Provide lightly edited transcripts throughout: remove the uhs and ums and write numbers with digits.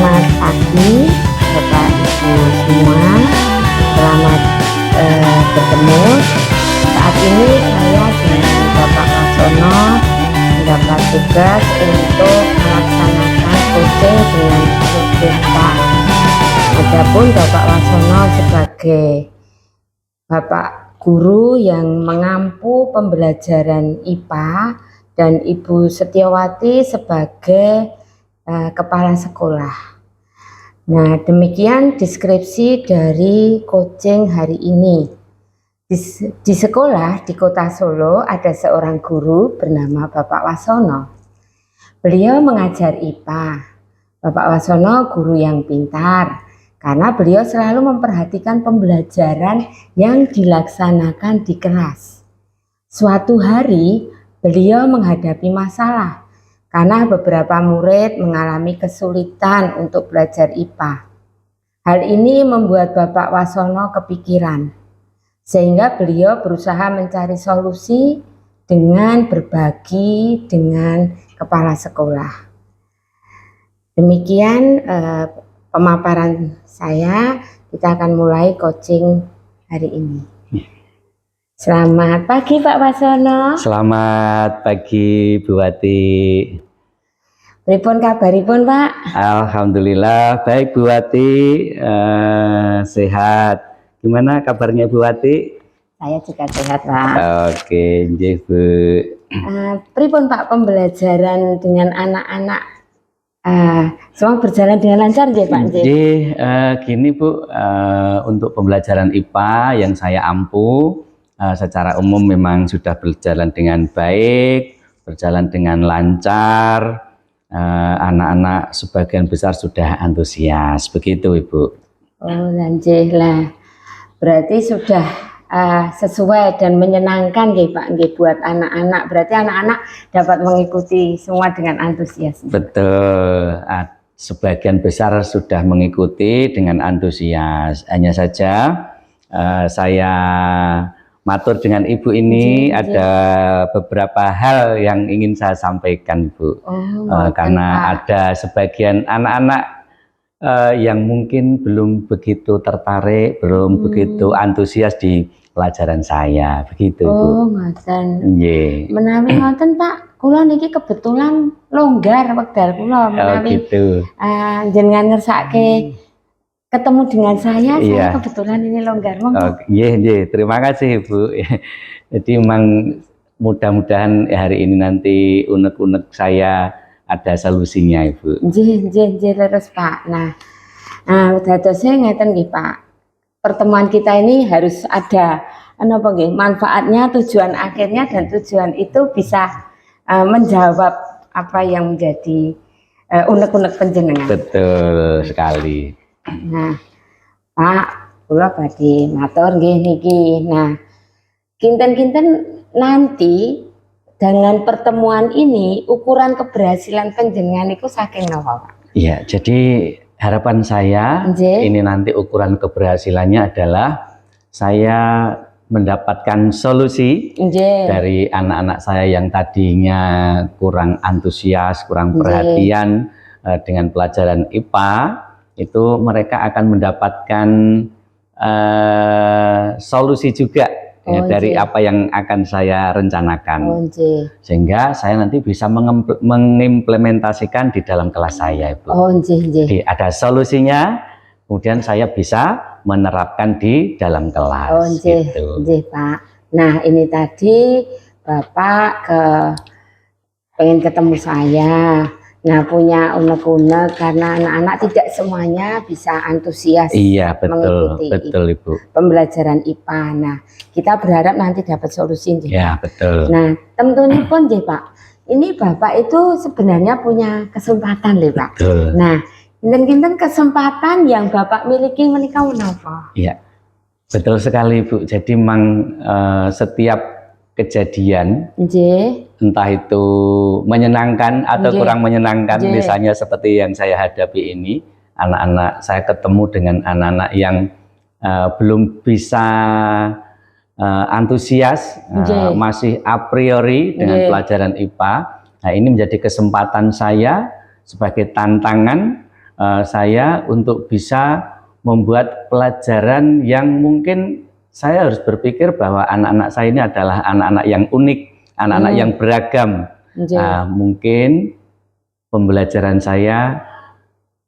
Selamat pagi Bapak Ibu semua. Selamat bertemu. Saat ini saya dengan Bapak Wasono mendapat tugas untuk melaksanakan coaching dengan IPA. Adapun Bapak Wasono sebagai Bapak guru yang mengampu pembelajaran IPA dan Ibu Setiawati sebagai kepala sekolah. Nah, demikian deskripsi dari coaching hari ini. Di sekolah di Kota Solo ada seorang guru bernama Bapak Wasono. Beliau mengajar IPA. Bapak Wasono guru yang pintar karena beliau selalu memperhatikan pembelajaran yang dilaksanakan di kelas. Suatu hari beliau menghadapi masalah karena beberapa murid mengalami kesulitan untuk belajar IPA. Hal ini membuat Bapak Wasono kepikiran, sehingga beliau berusaha mencari solusi dengan berbagi dengan kepala sekolah. Demikian pemaparan saya. Kita akan mulai coaching hari ini. Selamat pagi Pak Wasono. Selamat pagi Bu Wati. Pripun kabaripun Pak? Alhamdulillah baik Bu Wati, sehat. Gimana kabarnya Bu Wati? Saya juga sehat Pak. Oke, nggih Bu. Pripun Pak pembelajaran dengan anak-anak? Semua berjalan dengan lancar nggih Pak? Nggih, gini Bu, untuk pembelajaran IPA yang saya ampu secara umum memang sudah berjalan dengan baik, berjalan dengan lancar. Anak-anak sebagian besar sudah antusias, begitu Ibu. Oh lanjih lah, berarti sudah sesuai dan menyenangkan nggih Pak, nggih buat anak-anak. Berarti anak-anak dapat mengikuti semua dengan antusias. Betul, sebagian besar sudah mengikuti dengan antusias. Hanya saja saya matur dengan Ibu ini ada beberapa hal yang ingin saya sampaikan Bu. Karena ada sebagian anak-anak yang mungkin belum begitu tertarik, belum begitu antusias di pelajaran saya, begitu Bu. Oh ngoten. Nggih. Menawi ngoten Pak, kula niki kebetulan longgar wekdal kula menawi gitu. Jenengan ngersake ketemu dengan saya kebetulan ini longgar. Iya, terima kasih Bu. Jadi memang mudah-mudahan hari ini nanti unek-unek saya ada solusinya Ibu. Nggih terus Pak. Nah, dadosé ngeten nggih Pak. Pertemuan kita ini harus ada napa nggih, manfaatnya, tujuan akhirnya, dan tujuan itu bisa menjawab apa yang menjadi unek-unek panjenengan. Betul sekali. Nah, Pak, kula badhe matur nggih niki. Nah, kinten-kinten nanti dengan pertemuan ini ukuran keberhasilan panjenengan itu saking napa, Pak? Iya, jadi harapan saya ini nanti ukuran keberhasilannya adalah saya mendapatkan solusi dari anak-anak saya yang tadinya kurang antusias, kurang perhatian dengan pelajaran IPA. Itu mereka akan mendapatkan solusi juga dari apa yang akan saya rencanakan, sehingga saya nanti bisa mengimplementasikan di dalam kelas saya Ibu. Jadi ada solusinya, kemudian saya bisa menerapkan di dalam kelas. Gitu. Pak. Nah ini tadi Bapak pengen ketemu saya. Nah punya unek-unek karena anak-anak tidak semuanya bisa antusias mengikuti Ibu. Pembelajaran IPA. Nah kita berharap nanti dapat solusi. Ya betul. Nah tentunya pun Pak, ini Bapak itu sebenarnya punya kesempatan Pak. Betul. Nah kinten-kinten kesempatan yang Bapak miliki menika menapa? Iya betul sekali Bu. Jadi memang setiap kejadian, entah itu menyenangkan atau kurang menyenangkan, misalnya seperti yang saya hadapi ini, anak-anak saya ketemu dengan anak-anak yang belum bisa antusias, masih a priori dengan pelajaran IPA. Nah ini menjadi kesempatan saya sebagai tantangan saya untuk bisa membuat pelajaran yang mungkin saya harus berpikir bahwa anak-anak saya ini adalah anak-anak yang unik, anak-anak yang beragam. Mungkin pembelajaran saya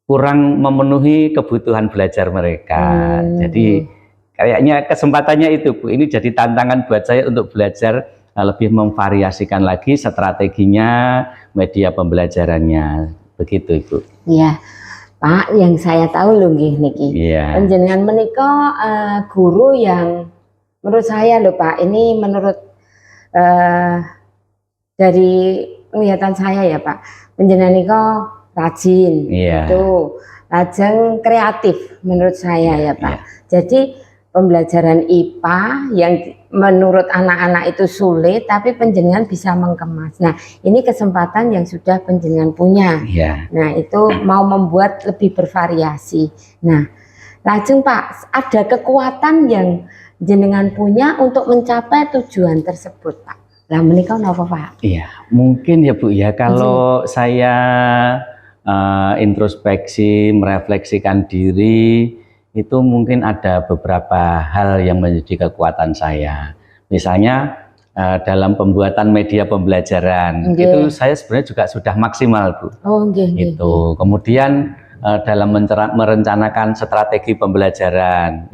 kurang memenuhi kebutuhan belajar mereka. Jadi kayaknya kesempatannya itu, Bu. Ini jadi tantangan buat saya untuk belajar lebih memvariasikan lagi strateginya, media pembelajarannya. Begitu, Ibu. Iya, Pak, yang saya tahu lho nggih niki. Iya. Panjenengan menika guru yang menurut saya lho Pak, ini menurut dari penglihatan saya ya Pak, panjenengan nika rajin, itu lajeng kreatif menurut saya ya Pak. Jadi pembelajaran IPA yang menurut anak-anak itu sulit, tapi panjenengan bisa mengemas. Nah, ini kesempatan yang sudah panjenengan punya. Nah, itu mau membuat lebih bervariasi. Nah, lajeng Pak, ada kekuatan yang jenengan punya untuk mencapai tujuan tersebut Pak. Lah menika napa Pak? Iya, mungkin ya Bu ya, kalau saya introspeksi, merefleksikan diri, itu mungkin ada beberapa hal yang menjadi kekuatan saya. Misalnya dalam pembuatan media pembelajaran, itu saya sebenarnya juga sudah maksimal, Bu. Itu. Kemudian dalam merencanakan strategi pembelajaran,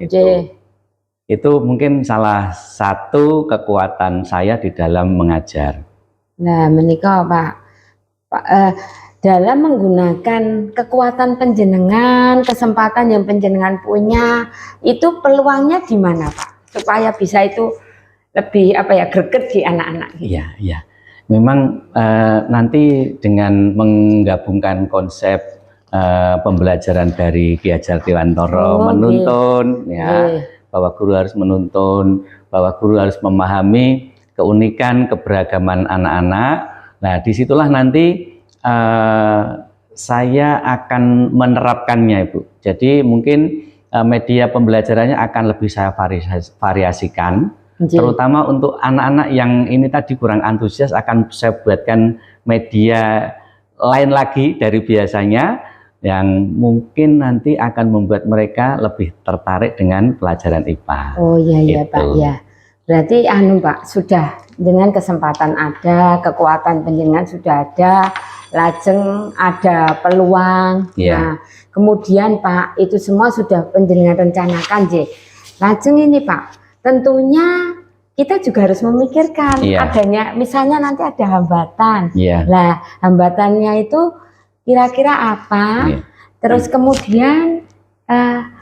itu mungkin salah satu kekuatan saya di dalam mengajar. Nah, menikah Pak, dalam menggunakan kekuatan panjenengan, kesempatan yang panjenengan punya, itu peluangnya di mana Pak? Supaya bisa itu lebih greget di anak-anak. Iya, iya. Memang nanti dengan menggabungkan konsep pembelajaran dari Ki Hajar Dewantara, menuntun, bahwa guru harus menuntun, bahwa guru harus memahami keunikan, keberagaman anak-anak. Nah, disitulah nanti saya akan menerapkannya, Ibu. Jadi mungkin media pembelajarannya akan lebih saya variasikan, terutama untuk anak-anak yang ini tadi kurang antusias, akan saya buatkan media lain lagi dari biasanya, yang mungkin nanti akan membuat mereka lebih tertarik dengan pelajaran IPA. Oh iya Pak ya. Berarti Pak, sudah dengan kesempatan ada, kekuatan panjenengan sudah ada, lajeng ada peluang. Nah, kemudian Pak, itu semua sudah panjenengan rencanakan, lajeng ini Pak, tentunya kita juga harus memikirkan adanya, misalnya nanti ada hambatan. Nah, hambatannya itu kira-kira apa? Terus kemudian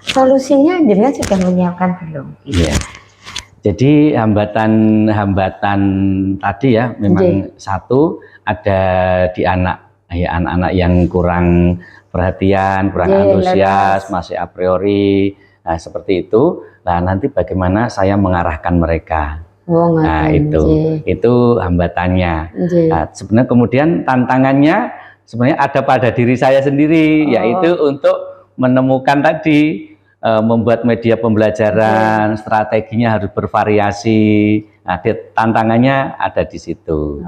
solusinya jenengan sudah menyiapkan belum? Jadi hambatan tadi ya memang satu ada di anak-anak yang kurang perhatian, kurang antusias, masih a priori, seperti itu. Nah, nanti bagaimana saya mengarahkan mereka? Nah, itu hambatannya. Nah, sebenarnya kemudian tantangannya sebenarnya ada pada diri saya sendiri, yaitu untuk menemukan tadi, membuat media pembelajaran, strateginya harus bervariasi. Nah, tantangannya ada di situ.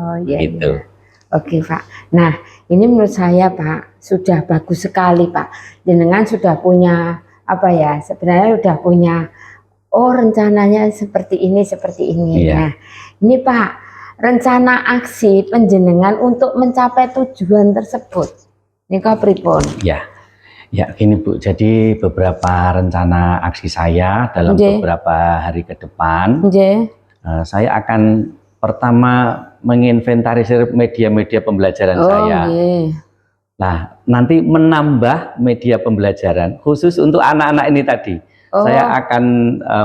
Oke Pak. Nah, ini menurut saya Pak, sudah bagus sekali Pak. Jenengan sudah punya sebenarnya sudah punya rencananya seperti ini. Nah, ini Pak, rencana aksi panjenengan untuk mencapai tujuan tersebut nika pripun? Ya gini Bu, jadi beberapa rencana aksi saya dalam beberapa hari ke depan, saya akan pertama menginventarisir media-media pembelajaran saya. Nah, nanti menambah media pembelajaran khusus untuk anak-anak ini tadi. Saya akan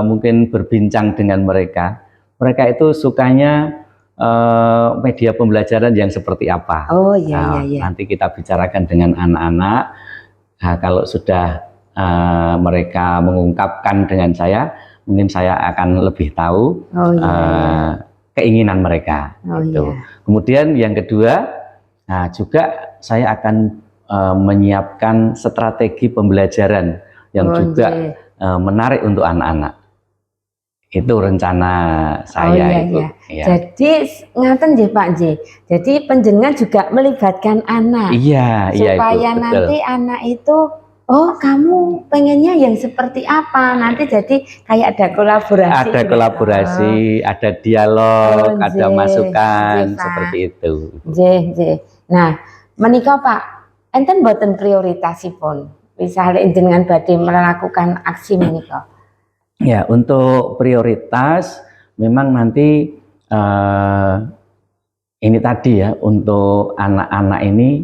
mungkin berbincang dengan mereka. Mereka itu sukanya media pembelajaran yang seperti apa. Nanti kita bicarakan dengan anak-anak. Nah, kalau sudah mereka mengungkapkan dengan saya, mungkin saya akan lebih tahu keinginan mereka. Kemudian yang kedua, juga saya akan menyiapkan strategi pembelajaran yang juga menarik untuk anak-anak. Itu rencana saya iya, Ibu. iya. Ya. Jadi ngaten nggih Pak J. Jadi panjenengan juga melibatkan anak Iya, iya Ibu, supaya betul. nanti anak itu, oh kamu pengennya yang seperti apa, nanti jadi kayak ada kolaborasi. Ada gitu. kolaborasi, ada dialog, Oh, ada nggih, masukan nggih, Pak. seperti itu. Nggih, nggih. Nah, menika Pak, enten boten prioritasipun. Misalnya jenengan badhe melakukan aksi menika. Ya, untuk prioritas memang nanti ini tadi ya, untuk anak-anak ini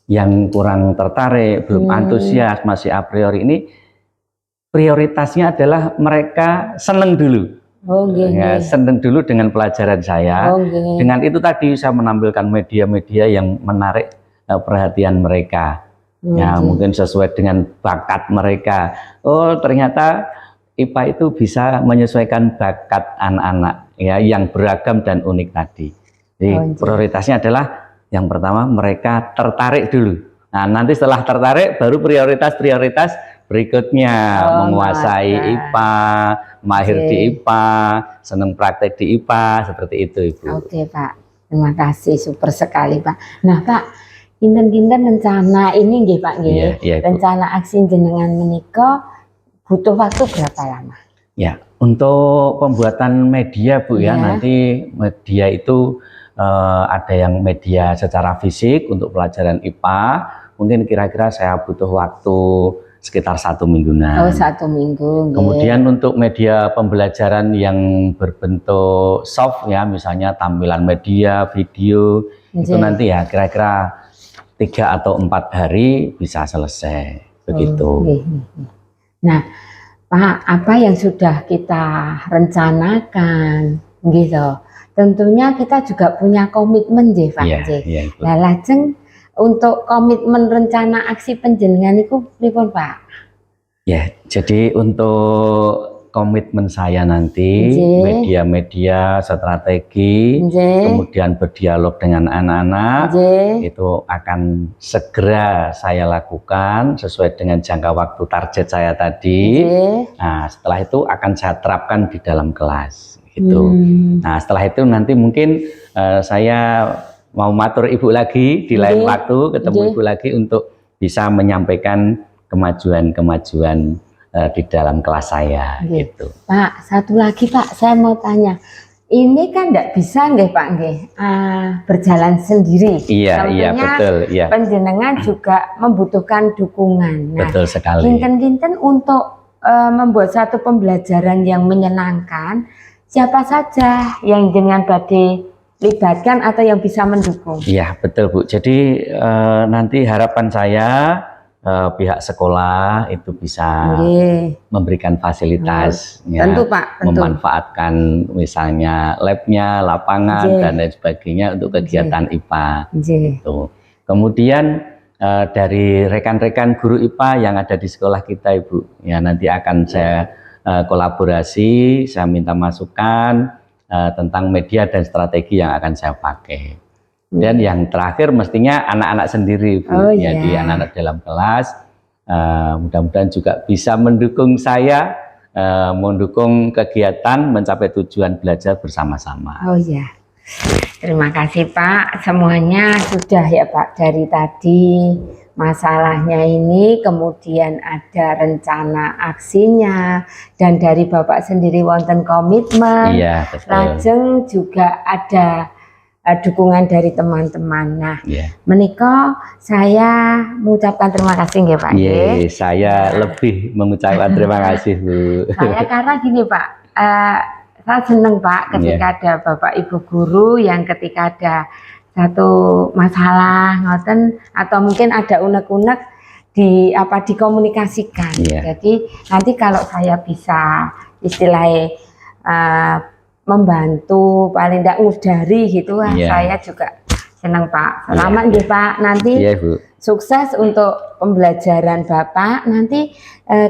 yang kurang tertarik, belum antusias, masih a priori ini, prioritasnya adalah mereka seneng dulu. Oh, nggih, Ya, nggih. seneng dulu dengan pelajaran saya. Oh, nggih. Dengan itu tadi saya menampilkan media-media yang menarik perhatian mereka. Ya, Nggih. mungkin sesuai dengan bakat mereka. Oh, ternyata IPA itu bisa menyesuaikan bakat anak-anak ya yang beragam dan unik tadi. Jadi Oh, prioritasnya adalah yang pertama mereka tertarik dulu. Nah, nanti setelah tertarik baru prioritas-prioritas berikutnya, menguasai IPA, mahir di IPA, senang praktek di IPA, seperti itu Ibu. Oke Pak, terima kasih, super sekali Pak. Nah Pak, kinten-kinten rencana ini nggih Pak nggih, Iya, iya, Ibu. rencana aksi jenengan menika butuh waktu berapa lama? Ya, untuk pembuatan media Bu ya, Iya. nanti media itu ada yang media secara fisik untuk pelajaran IPA, mungkin kira-kira saya butuh waktu sekitar 1 mingguan. Oh, 1 minggu. Nggih. Kemudian untuk media pembelajaran yang berbentuk soft ya, misalnya tampilan media, video, itu Nggih. nanti ya kira-kira 3 atau 4 hari bisa selesai, begitu. Nggih, nggih. Nah Pak, apa yang sudah kita rencanakan gitu, tentunya kita juga punya komitmen nggih Pak. Iya, nggih. iya, Ibu. Lah lajeng untuk komitmen rencana aksi panjenengan itu pripun Pak? Ya, jadi untuk komitmen saya nanti Nggih. media-media strategi, Nggih. kemudian berdialog dengan anak-anak, Nggih. itu akan segera saya lakukan sesuai dengan jangka waktu target saya tadi. Nggih. Nah, setelah itu akan saya terapkan di dalam kelas gitu. Nah, setelah itu nanti mungkin saya mau matur Ibu lagi di lain Nggih. waktu, ketemu Nggih. Ibu lagi untuk bisa menyampaikan kemajuan-kemajuan di dalam kelas saya. Nggih. Gitu. Pak, satu lagi Pak, saya mau tanya. Ini kan tidak bisa nggih Pak nggih, berjalan sendiri. Iya, iya, betul, iya. Panjenengan juga membutuhkan dukungan. Nah, Betul sekali. kinten-kinten untuk membuat satu pembelajaran yang menyenangkan, siapa saja yang jenengan badhe libatkan atau yang bisa mendukung? Iya, betul Bu. Jadi nanti harapan saya pihak sekolah itu bisa Nggih. memberikan fasilitas, ya, Tentu Pak, tentu. memanfaatkan misalnya labnya, lapangan Nggih. dan lain sebagainya untuk kegiatan IPA. Nggih. Gitu. Kemudian dari rekan-rekan guru IPA yang ada di sekolah kita Ibu, ya nanti akan saya kolaborasi, saya minta masukan tentang media dan strategi yang akan saya pakai. Dan yang terakhir mestinya anak-anak sendiri Bu, Oh, jadi iya. anak-anak dalam kelas mudah-mudahan juga bisa mendukung saya, mendukung kegiatan mencapai tujuan belajar bersama-sama. Oh ya, terima kasih Pak. Semuanya sudah ya Pak dari tadi masalahnya ini, kemudian ada rencana aksinya, dan dari Bapak sendiri wonten komitmen. Iya, betul. Lajeng juga ada dukungan dari teman-teman. Nah, Iya. menika saya mengucapkan terima kasih nggih Pak. Iya, nggih. saya lebih mengucapkan terima kasih Bu. Saya karena gini Pak, saya seneng Pak ketika ada Bapak Ibu guru yang ketika ada satu masalah ngoten atau mungkin ada unek-unek dikomunikasikan. Iya. Jadi nanti kalau saya bisa istilahnya membantu paling tidak ngudari gitu, Iya. saya juga seneng Pak. Selamat nggih Pak. Nanti Iya Bu. sukses untuk pembelajaran Bapak. Nanti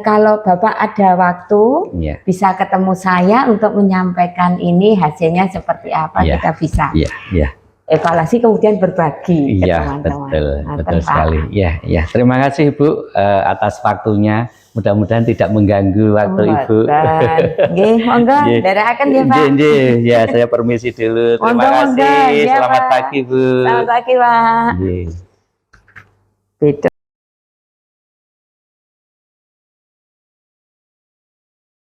kalau Bapak ada waktu Iya. bisa ketemu saya untuk menyampaikan ini hasilnya seperti apa, Iya. kita bisa Iya, iya. evaluasi kemudian berbagi ke Iya, teman-teman. betul, Ngoten, betul Pak. sekali. Ya, ya. Terima kasih Bu atas waktunya. mudah-mudahan tidak mengganggu waktu Ibu. Nggih, monggo Nggih. nderekaken ya, Pak. Nggih, nggih. Ya, saya permisi dulu. Terima Monggo, monggo. kasih. Ya, Selamat Pak. pagi, Bu. Selamat pagi, Pak. Nggih. Beda.